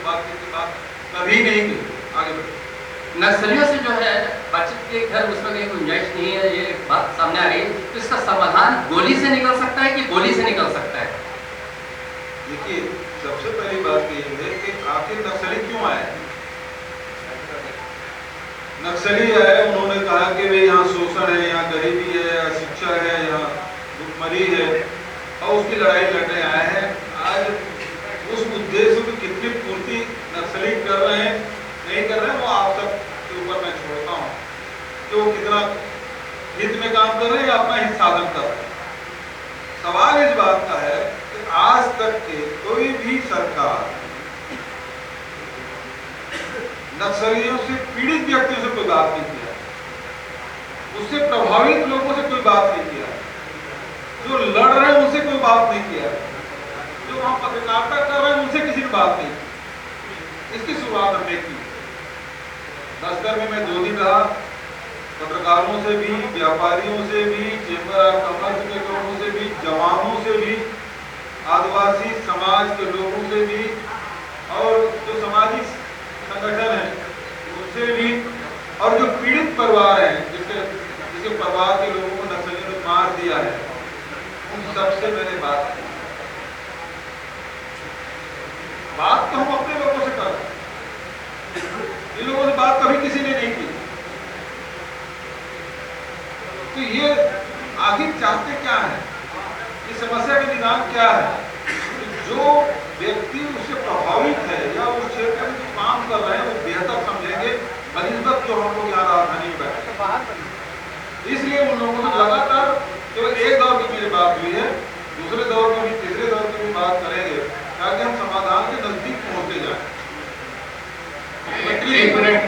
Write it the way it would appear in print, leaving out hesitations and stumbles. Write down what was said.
बातचीत की बात कभी नहीं की। आगे बढ़े। नक्सलियों से जो है बातचीत के घर उसमें कहीं गुंजाइश नहीं है, ये बात सामने आ रही है, तो इसका समाधान गोली से निकल सकता है कि गोली से निकल सकता है? देखिए, सबसे पहली बात ये है कि आखिर नक्सली क्यों आए? नक्सली आए, उन्होंने कहा कि भाई यहाँ शोषण है, यहाँ गरीबी है, शिक्षा है, यहाँ भुखमरी है, और उसकी लड़ाई लड़ने आए हैं। आज उस उद्देश्य की कितनी पूर्ति नक्सली कर रहे हैं नहीं कर रहे हैं, वो आप सब के ऊपर मैं छोड़ता हूँ कि वो कितना हित में काम कर रहे हैं या अपना हित साधन कर रहे हैं। सवाल इस बात का है कि आज तक के कोई भी सरकार नक्सलियों से पीड़ित व्यक्तियों से कोई बात नहीं किया, उससे प्रभावित लोगों से कोई बात नहीं किया, जो लड़ रहे हैं उनसे कोई बात नहीं किया, जो वहां पत्रकारिता कर रहे हैं उनसे किसी ने बात नहीं की। इसकी शुरुआत हमने की। बस्तर में मैं 2 दिन रहा, पत्रकारों से भी, व्यापारियों से भी, चेंबर ऑफ कॉमर्स के लोगों से भी, जवानों से भी, आदिवासी समाज के लोगों से भी, और जो सामाजिक संगठन है उनसे भी, और जो पीड़ित परिवार हैं जिसके परिवार के लोगों को नक्सलियों ने मार दिया है, उन सबसे मैंने बात की। बात तो हम अपने लोगों से कर रहे हैं, इन लोगों से बात कभी किसी ने नहीं की। तो ये आखिर चाहते क्या है, इस समस्या का निदान क्या है? जो व्यक्ति उससे प्रभावित है या उस क्षेत्र में जो काम कर रहे हैं वो बेहतर समझेंगे बनिस्बत जो हम लोग यहाँ राजधानी में बैठे। इसलिए उन लोगों से लगातार केवल एक दौर की मेरी बात हुई है, दूसरे दौर में भी, तीसरे दौर में भी बात करेंगे ताकि हम समाधान के नजदीक पहुंचते जाए। एक मिनट